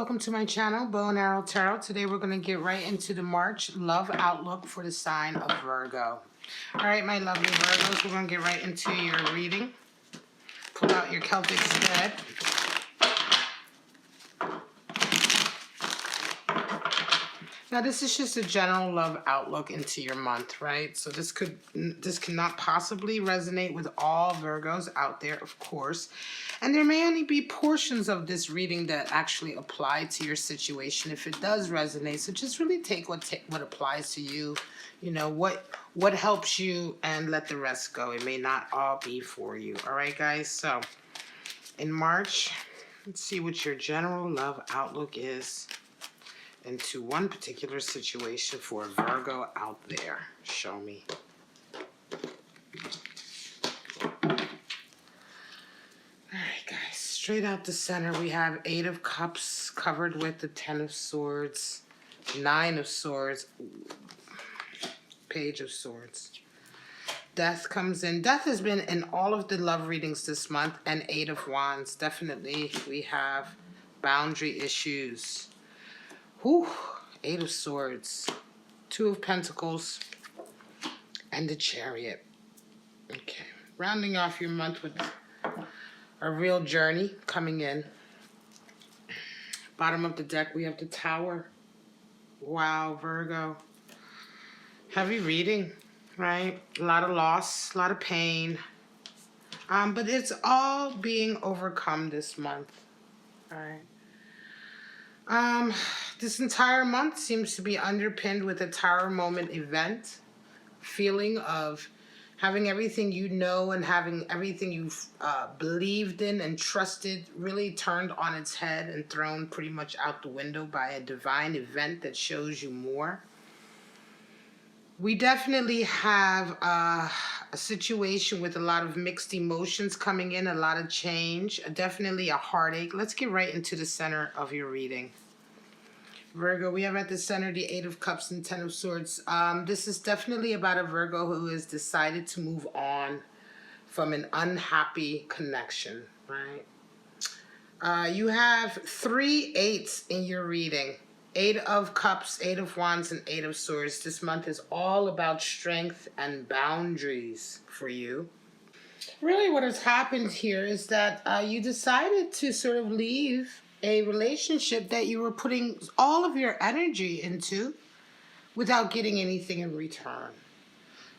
welcome to my channel, Bow and Arrow Tarot. Today we're going to get right into the March love outlook for the sign of Virgo. Alright, my lovely Virgos, we're going to get right into your reading. Pull out your Celtic spread. Now this is just a general love outlook into your month, right? So this cannot possibly resonate with all Virgos out there, of course. And there may only be portions of this reading that actually apply to your situation if it does resonate. So just really take what applies to you, you know, what helps you, and let the rest go. It may not all be for you. All right, guys? So in March, let's see what your general love outlook is into one particular situation for a Virgo out there. Show me. Alright, guys. Straight out the center, we have 8 of Cups covered with the 10 of Swords, 9 of Swords, Page of Swords. Death comes in. Death has been in all of the love readings this month, and 8 of Wands. Definitely, we have boundary issues. Whew, 8 of Swords, 2 of Pentacles, and the Chariot. Okay, rounding off your month with a real journey coming in. Bottom of the deck, we have the Tower. Wow, Virgo. Heavy reading, right? A lot of loss, a lot of pain. But it's all being overcome this month, all right? This entire month seems to be underpinned with a Tower moment event. Feeling of having everything you know and having everything you've believed in and trusted really turned on its head and thrown pretty much out the window by a divine event that shows you more. We definitely have a situation with a lot of mixed emotions coming in, a lot of change, definitely a heartache. Let's get right into the center of your reading. Virgo, we have at the center the 8 of Cups and 10 of Swords. This is definitely about a Virgo who has decided to move on from an unhappy connection, right? You have 3 8s in your reading. 8 of Cups, 8 of Wands, and 8 of Swords. This month is all about strength and boundaries for you. Really what has happened here is that you decided to sort of leave a relationship that you were putting all of your energy into without getting anything in return.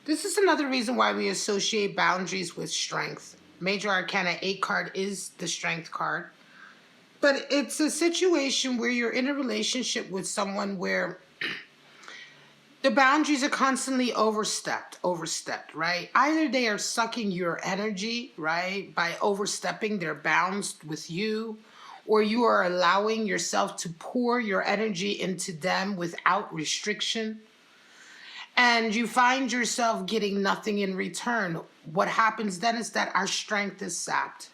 This is another reason why we associate boundaries with strength. Major Arcana 8 card is the Strength card. But it's a situation where you're in a relationship with someone where the boundaries are constantly overstepped, right? Either they are sucking your energy, right, by overstepping their bounds with you, or you are allowing yourself to pour your energy into them without restriction, and you find yourself getting nothing in return. What happens then is that our strength is sapped.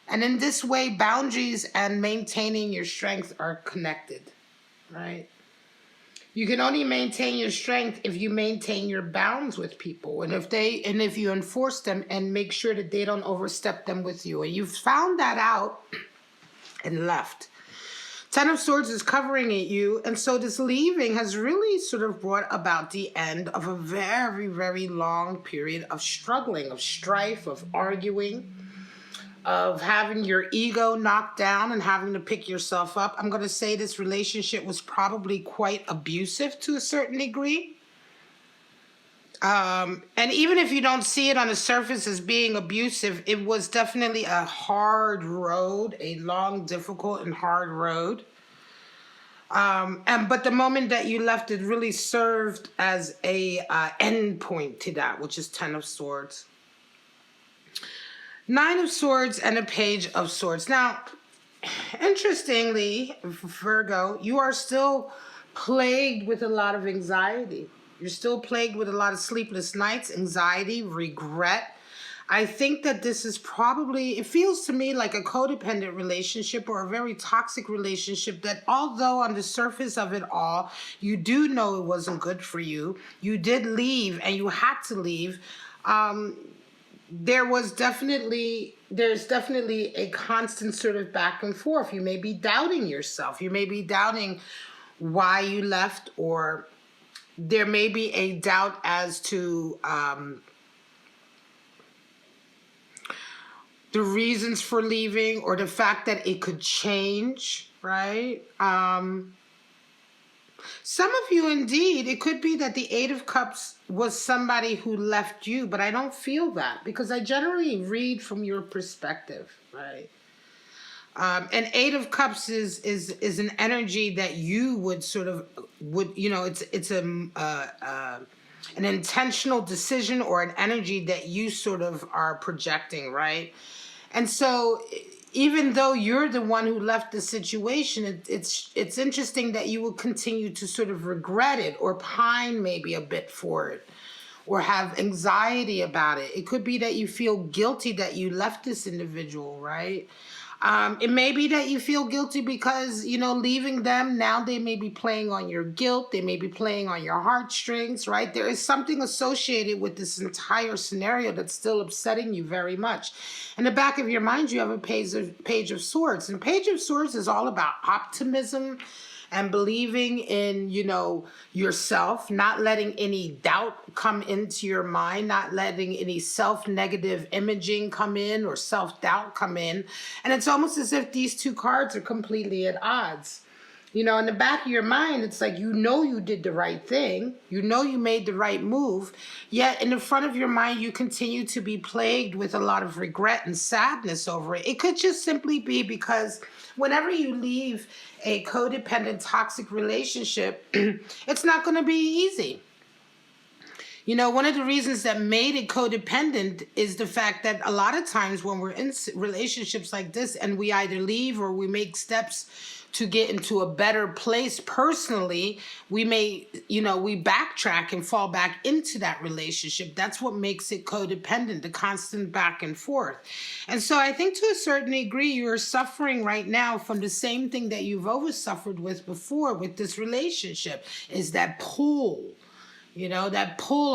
And in this way, boundaries and maintaining your strength are connected, right? You can only maintain your strength if you maintain your bounds with people, and if you enforce them and make sure that they don't overstep them with you. And you've found that out and left. 10 of Swords is covering at you, and so this leaving has really sort of brought about the end of a very, very long period of struggling, of strife, of arguing, of having your ego knocked down and having to pick yourself up. I'm going to say this relationship was probably quite abusive to a certain degree. And even if you don't see it on the surface as being abusive, it was definitely a hard road, a long, difficult, and hard road. But the moment that you left, it really served as a end point to that, which is 10 of Swords. 9 of Swords and a Page of Swords. Now, interestingly, Virgo, you are still plagued with a lot of anxiety. You're still plagued with a lot of sleepless nights, anxiety, regret. I think that this is probably, it feels to me like a codependent relationship or a very toxic relationship that although on the surface of it all, you do know it wasn't good for you, you did leave and you had to leave. there's definitely a constant sort of back and forth. You may be doubting yourself. You may be doubting why you left, or there may be a doubt as to the reasons for leaving, or the fact that it could change, right? Some of you, indeed, it could be that the Eight of Cups was somebody who left you, but I don't feel that, because I generally read from your perspective, right? And Eight of Cups is an energy that you would sort of it's an intentional decision, or an energy that you sort of are projecting, right? And so, even though you're the one who left the situation, it's interesting that you will continue to sort of regret it, or pine maybe a bit for it, or have anxiety about it. It could be that you feel guilty that you left this individual, right? It may be that you feel guilty because, leaving them, now they may be playing on your guilt. They may be playing on your heartstrings, right? There is something associated with this entire scenario that's still upsetting you very much. In the back of your mind, you have a Page of Swords. And Page of Swords is all about optimism and believing in, yourself, not letting any doubt come into your mind, not letting any self-negative imaging come in, or self-doubt come in. And it's almost as if these two cards are completely at odds. In the back of your mind, it's like, you did the right thing. You made the right move. Yet in the front of your mind, you continue to be plagued with a lot of regret and sadness over it. It could just simply be because whenever you leave a codependent, toxic relationship, it's not going to be easy. One of the reasons that made it codependent is the fact that a lot of times when we're in relationships like this, and we either leave or we make steps to get into a better place personally, we may, we backtrack and fall back into that relationship. That's what makes it codependent, the constant back and forth. And so I think to a certain degree, you're suffering right now from the same thing that you've always suffered with before with this relationship, is that pull. That pull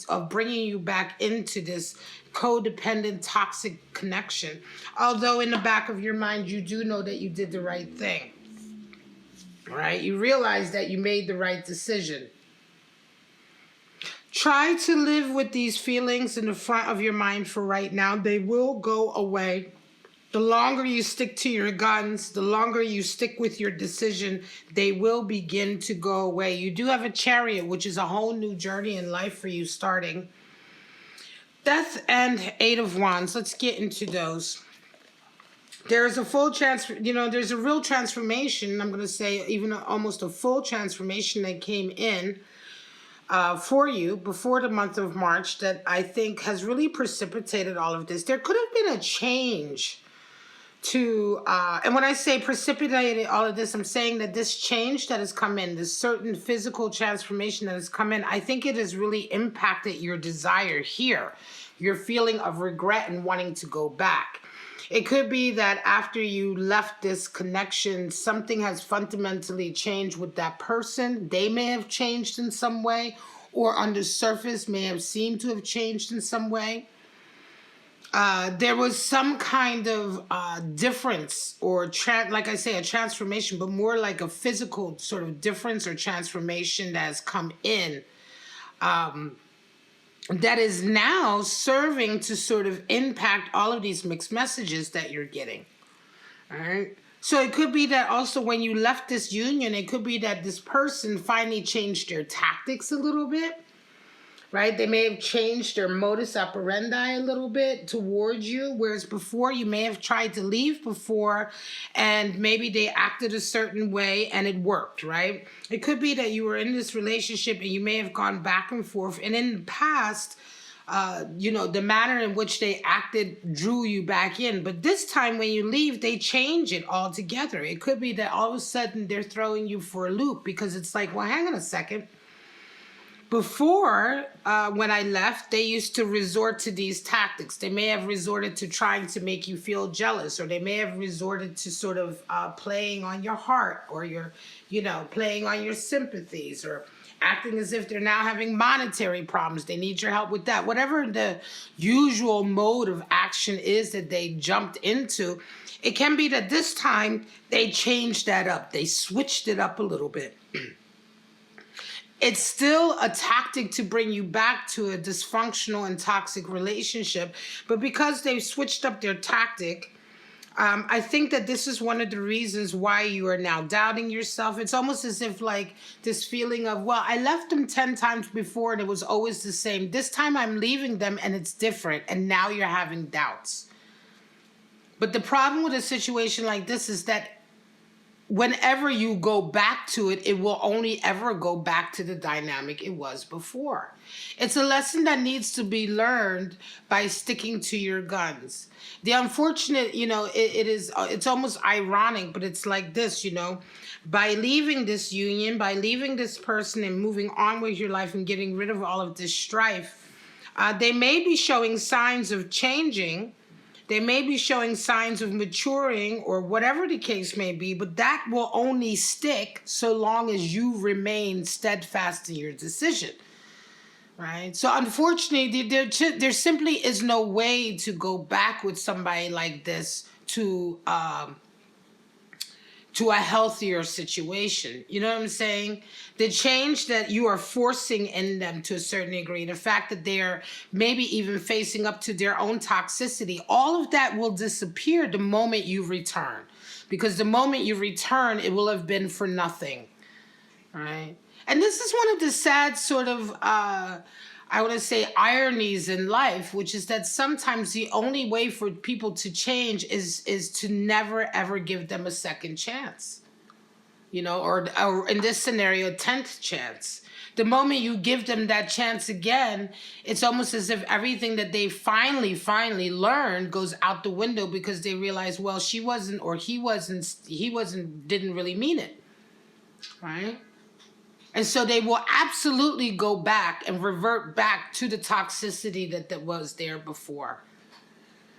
of bringing you back into this codependent, toxic connection. Although in the back of your mind, you do know that you did the right thing, right? You realize that you made the right decision. Try to live with these feelings in the front of your mind for right now. They will go away. The longer you stick to your guns, the longer you stick with your decision, they will begin to go away. You do have a Chariot, which is a whole new journey in life for you starting. Death and Eight of Wands. Let's get into those. There's a full there's a real transformation. I'm going to say even almost a full transformation that came in for you before the month of March that I think has really precipitated all of this. There could have been a change and when I say precipitated all of this, I'm saying that this change that has come in, this certain physical transformation that has come in, I think it has really impacted your desire here, your feeling of regret and wanting to go back. It could be that after you left this connection, something has fundamentally changed with that person. They may have changed in some way, or on the surface may have seemed to have changed in some way. There was some kind of difference, or like I say, a transformation, but more like a physical sort of difference or transformation that has come in that is now serving to sort of impact all of these mixed messages that you're getting. All right. So it could be that also when you left this union, it could be that this person finally changed their tactics a little bit. Right? They may have changed their modus operandi a little bit towards you, whereas before you may have tried to leave before and maybe they acted a certain way and it worked, right? It could be that you were in this relationship and you may have gone back and forth, and in the past, the manner in which they acted drew you back in. But this time when you leave, they change it altogether. It could be that all of a sudden they're throwing you for a loop, because it's like, well, hang on a second. Before, when I left, they used to resort to these tactics. They may have resorted to trying to make you feel jealous, or they may have resorted to sort of playing on your heart, or playing on your sympathies, acting as if they're now having monetary problems. They need your help with that. Whatever the usual mode of action is that they jumped into, it can be that this time they changed that up. They switched it up a little bit. It's still a tactic to bring you back to a dysfunctional and toxic relationship, but because they've switched up their tactic, I think that this is one of the reasons why you are now doubting yourself. It's almost as if like this feeling of, well, I left them 10 times before and it was always the same. This time I'm leaving them and it's different, and now you're having doubts. But the problem with a situation like this is that whenever you go back to it, it will only ever go back to the dynamic it was before. It's a lesson that needs to be learned by sticking to your guns. The unfortunate, it's almost ironic, but it's like this, by leaving this union, by leaving this person and moving on with your life and getting rid of all of this strife, they may be showing signs of changing. They may be showing signs of maturing or whatever the case may be, but that will only stick so long as you remain steadfast in your decision, right? So unfortunately, there simply is no way to go back with somebody like this to a healthier situation. You know what I'm saying? The change that you are forcing in them to a certain degree, the fact that they're maybe even facing up to their own toxicity, all of that will disappear the moment you return. Because the moment you return, it will have been for nothing, right? And this is one of the sad sort of, I want to say, ironies in life, which is that sometimes the only way for people to change is to never, ever give them a second chance, or in this scenario, 10th chance. The moment you give them that chance again, it's almost as if everything that they finally learned goes out the window because they realize, well, she wasn't, or he wasn't, didn't really mean it, right? And so they will absolutely go back and revert back to the toxicity that was there before.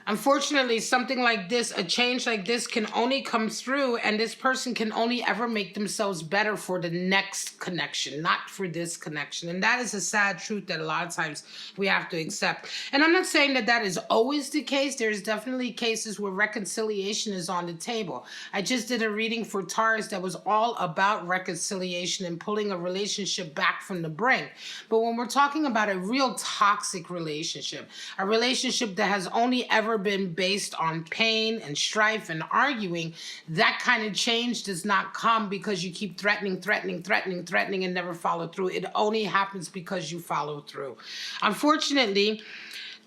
Unfortunately, something like this, a change like this, can only come through, and this person can only ever make themselves better for the next connection, not for this connection. And that is a sad truth that a lot of times we have to accept. And I'm not saying that that is always the case. There's definitely cases where reconciliation is on the table. I just did a reading for Taurus that was all about reconciliation and pulling a relationship back from the brink. But when we're talking about a real toxic relationship, a relationship that has only ever been based on pain and strife and arguing, that kind of change does not come because you keep threatening and never follow through. It only happens because you follow through. Unfortunately,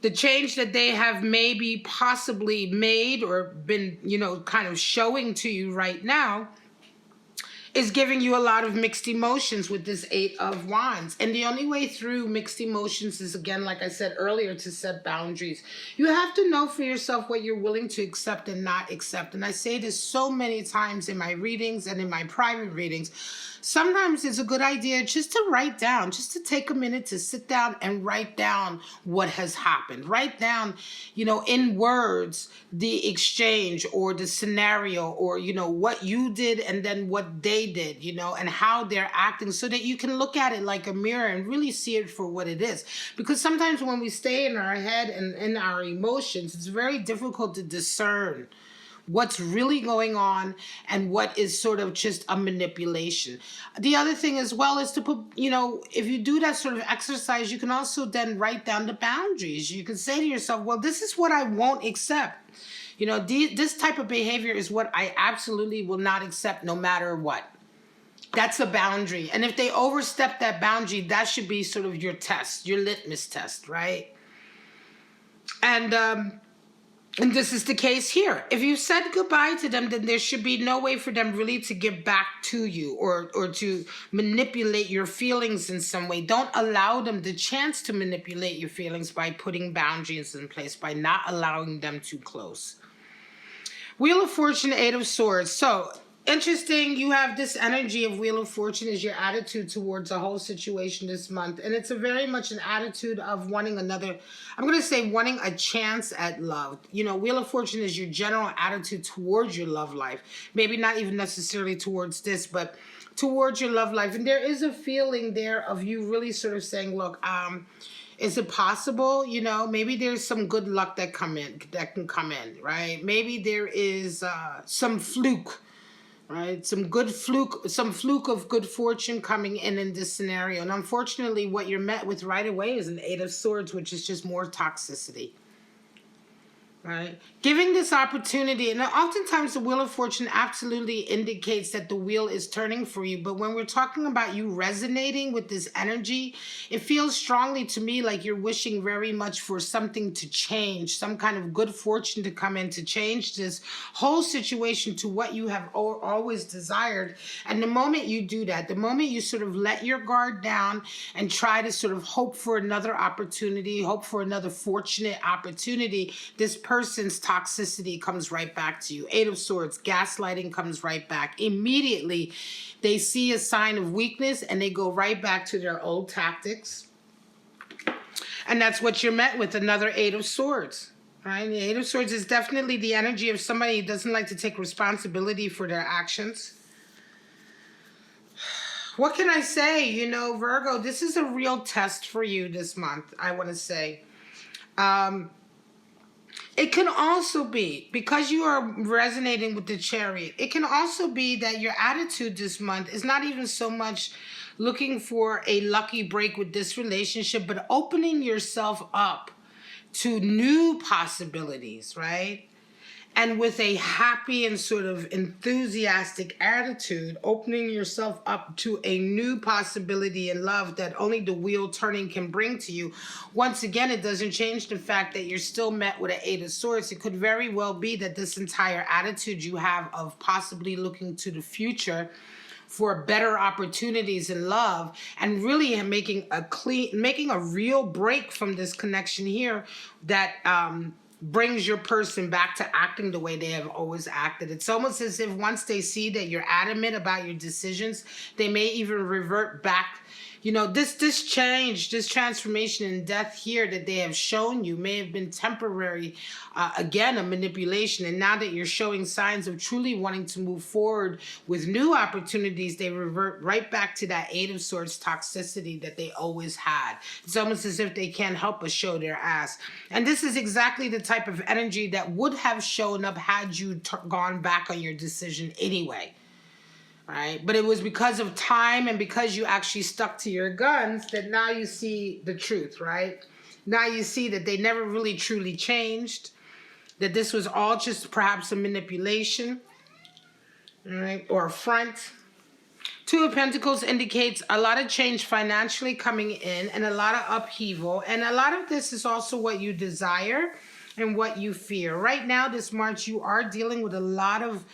the change that they have maybe possibly made or been, kind of showing to you right now is giving you a lot of mixed emotions with this 8 of Wands. And the only way through mixed emotions is, again, like I said earlier, to set boundaries. You have to know for yourself what you're willing to accept and not accept. And I say this so many times in my readings and in my private readings. Sometimes it's a good idea just to write down, just to take a minute to sit down and write down what has happened. Write down, in words, the exchange or the scenario or, what you did and then what they did, and how they're acting, so that you can look at it like a mirror and really see it for what it is. Because sometimes when we stay in our head and in our emotions, it's very difficult to discern what's really going on and what is sort of just a manipulation. The other thing as well is to put, if you do that sort of exercise, you can also then write down the boundaries. You can say to yourself, well, this is what I won't accept. This type of behavior is what I absolutely will not accept no matter what. That's a boundary. And if they overstep that boundary, that should be sort of your test, your litmus test, right? And this is the case here. If you said goodbye to them, then there should be no way for them really to give back to you or to manipulate your feelings in some way. Don't allow them the chance to manipulate your feelings by putting boundaries in place, by not allowing them too close. Wheel of Fortune, 8 of Swords. So, interesting, you have this energy of Wheel of Fortune as your attitude towards a whole situation this month. And it's a very much an attitude of wanting wanting a chance at love. Wheel of Fortune is your general attitude towards your love life. Maybe not even necessarily towards this, but towards your love life. And there is a feeling there of you really sort of saying, look, is it possible? You know, maybe there's some good luck that can come in, right? Maybe there is some fluke, right? Some fluke of good fortune coming in this scenario. And unfortunately, what you're met with right away is an Eight of Swords, which is just more toxicity. Right? Giving this opportunity, and oftentimes the Wheel of Fortune absolutely indicates that the wheel is turning for you. But when we're talking about you resonating with this energy, it feels strongly to me like you're wishing very much for something to change, some kind of good fortune to come in to change this whole situation to what you have always desired. And the moment you do that, the moment you sort of let your guard down and try to sort of hope for another opportunity, hope for another fortunate opportunity, this person's toxicity comes right back to you. Eight of Swords, gaslighting comes right back. Immediately, they see a sign of weakness and they go right back to their old tactics. And that's what you're met with, another Eight of Swords. Right? The Eight of Swords is definitely the energy of somebody who doesn't like to take responsibility for their actions. What can I say? You know, Virgo, this is a real test for you this month, I want to say. It can also be, because you are resonating with the Chariot, it can also be that your attitude this month is not even so much looking for a lucky break with this relationship, but opening yourself up to new possibilities, right? And with a happy and sort of enthusiastic attitude, opening yourself up to a new possibility in love that only the wheel turning can bring to you. Once again, it doesn't change the fact that you're still met with an Eight of Swords. It could very well be that this entire attitude you have of possibly looking to the future for better opportunities in love and really making a real break from this connection here that brings your person back to acting the way they have always acted. It's almost as if once they see that you're adamant about your decisions, they may even revert back. You know, this change, this transformation and death here that they have shown you may have been temporary, again, a manipulation. And now that you're showing signs of truly wanting to move forward with new opportunities, they revert right back to that Eight of Swords toxicity that they always had. It's almost as if they can't help but show their ass. And this is exactly the type of energy that would have shown up had you gone back on your decision anyway. Right? But it was because of time and because you actually stuck to your guns that now you see the truth, right? Now you see that they never really truly changed, that this was all just perhaps a manipulation, right? Or a front. Two of Pentacles indicates a lot of change financially coming in and a lot of upheaval. And a lot of this is also what you desire and what you fear. Right now, this March, you are dealing with a lot of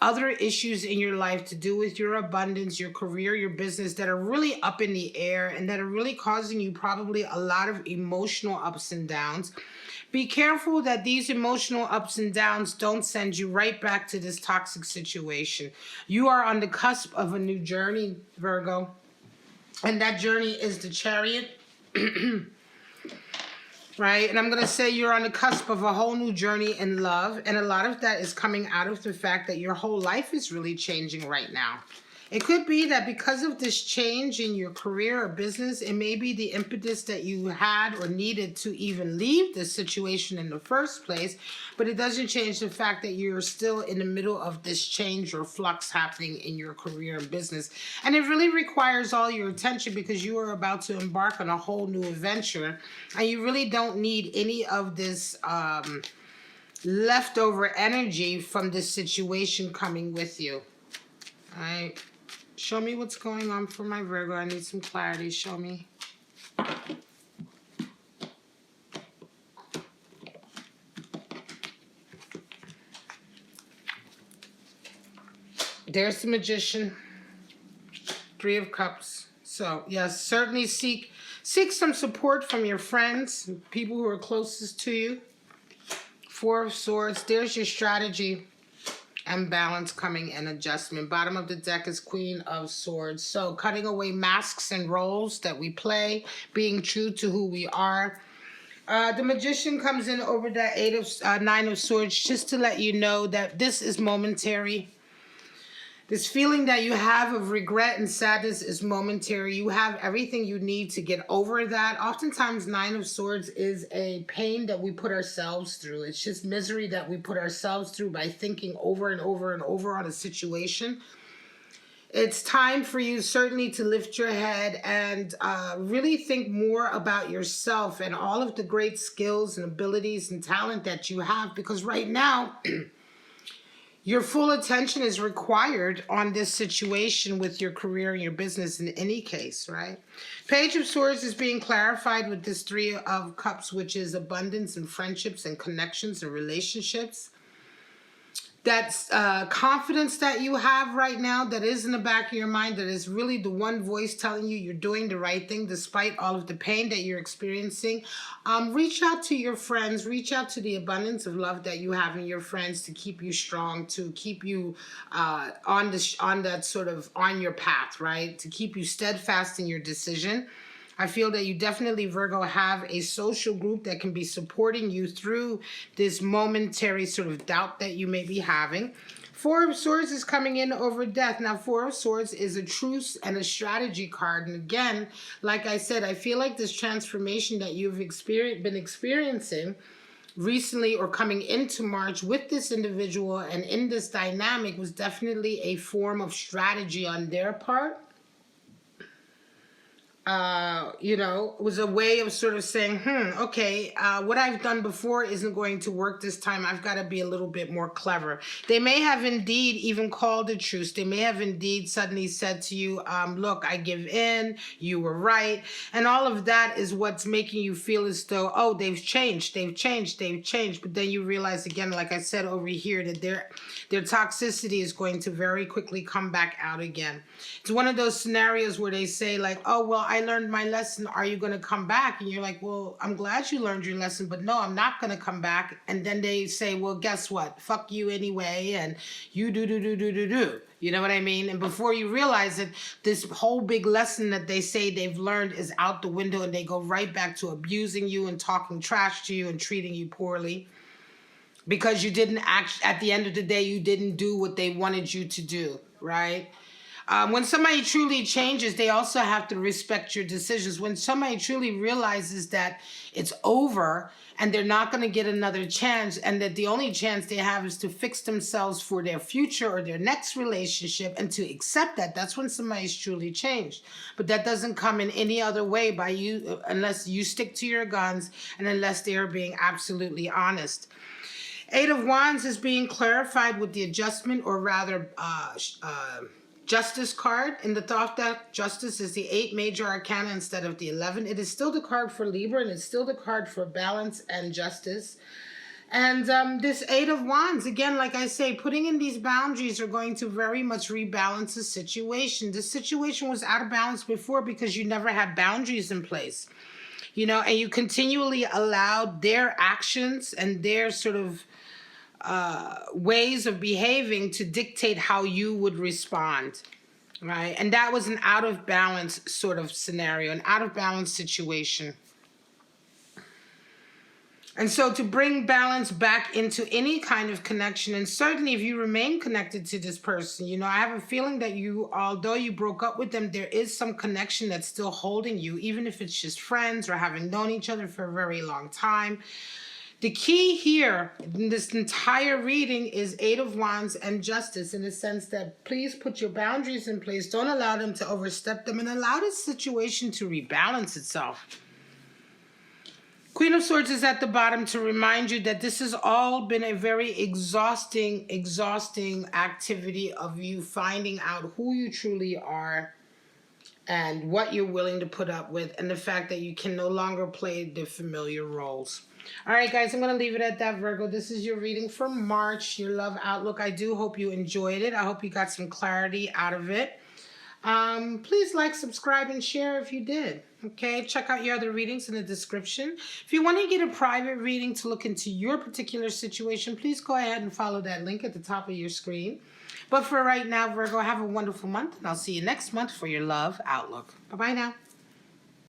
other issues in your life to do with your abundance, your career, your business that are really up in the air and that are really causing you probably a lot of emotional ups and downs. Be careful that these emotional ups and downs don't send you right back to this toxic situation. You are on the cusp of a new journey, Virgo, and that journey is the Chariot. Right? And I'm going to say you're on the cusp of a whole new journey in love. And a lot of that is coming out of the fact that your whole life is really changing right now. It could be that because of this change in your career or business, it may be the impetus that you had or needed to even leave this situation in the first place, but it doesn't change the fact that you're still in the middle of this change or flux happening in your career and business. And it really requires all your attention because you are about to embark on a whole new adventure, and you really don't need any of this leftover energy from this situation coming with you. All right. Show me what's going on for my Virgo. I need some clarity. Show me. There's the Magician. Three of Cups. So, yes, certainly seek some support from your friends, people who are closest to you. Four of Swords. There's your strategy. And balance coming in, adjustment. Bottom of the deck is Queen of Swords. So cutting away masks and roles that we play, being true to who we are. The Magician comes in over that Nine of Swords just to let you know that this is momentary. This feeling that you have of regret and sadness is momentary. You have everything you need to get over that. Oftentimes, Nine of Swords is a pain that we put ourselves through. It's just misery that we put ourselves through by thinking over and over and over on a situation. It's time for you certainly to lift your head and really think more about yourself and all of the great skills and abilities and talent that you have, because right now, your full attention is required on this situation with your career and your business in any case, right? Page of Swords is being clarified with this Three of Cups, which is abundance and friendships and connections and relationships. That's confidence that you have right now that is in the back of your mind, that is really the one voice telling you you're doing the right thing despite all of the pain that you're experiencing. Reach out to your friends. Reach out to the abundance of love that you have in your friends to keep you strong, to keep you on your path, right? To keep you steadfast in your decision. I feel that you definitely, Virgo, have a social group that can be supporting you through this momentary sort of doubt that you may be having. Four of Swords is coming in over death. Now, Four of Swords is a truce and a strategy card. And again, like I said, I feel like this transformation that you've been experiencing recently or coming into March with this individual and in this dynamic was definitely a form of strategy on their part. It was a way of sort of saying, okay, what I've done before isn't going to work this time. I've got to be a little bit more clever. They may have indeed even called a truce. They may have indeed suddenly said to you, look, I give in, you were right. And all of that is what's making you feel as though, oh, they've changed. But then you realize again, like I said over here, that their toxicity is going to very quickly come back out again. It's one of those scenarios where they say like, oh, well, I learned my lesson. Are you going to come back? And you're like, well, I'm glad you learned your lesson, but no, I'm not going to come back. And then they say, well, guess what? Fuck you anyway. And you do. You know what I mean? And before you realize it, this whole big lesson that they say they've learned is out the window, and they go right back to abusing you and talking trash to you and treating you poorly. Because you didn't at the end of the day, you didn't do what they wanted you to do, right? When somebody truly changes, they also have to respect your decisions. When somebody truly realizes that it's over and they're not going to get another chance, and that the only chance they have is to fix themselves for their future or their next relationship, and to accept that, that's when somebody's truly changed. But that doesn't come in any other way by you, unless you stick to your guns and unless they are being absolutely honest. Eight of Wands is being clarified with the adjustment, or rather Justice card. In the Thoth deck, Justice is the 8 major arcana instead of the 11. It is still the card for Libra, and it's still the card for balance and justice. And this 8 of Wands, again, like I say, putting in these boundaries are going to very much rebalance the situation. The situation was out of balance before because you never had boundaries in place. And you continually allowed their actions and their sort of ways of behaving to dictate how you would respond, right? And that was an out of balance sort of scenario, an out of balance situation. And so to bring balance back into any kind of connection, and certainly if you remain connected to this person, I have a feeling that although you broke up with them, there is some connection that's still holding you, even if it's just friends or having known each other for a very long time. The key here in this entire reading is 8 of Wands and Justice, in the sense that please put your boundaries in place. Don't allow them to overstep them, and allow this situation to rebalance itself. Queen of Swords is at the bottom to remind you that this has all been a very exhausting activity of you finding out who you truly are and what you're willing to put up with, and the fact that you can no longer play the familiar roles. All right, guys, I'm going to leave it at that, Virgo. This is your reading for March, your love outlook. I do hope you enjoyed it. I hope you got some clarity out of it. Please like, subscribe, and share if you did. Okay, check out your other readings in the description. If you want to get a private reading to look into your particular situation, please go ahead and follow that link at the top of your screen. But for right now, Virgo, have a wonderful month, and I'll see you next month for your love outlook. Bye-bye now.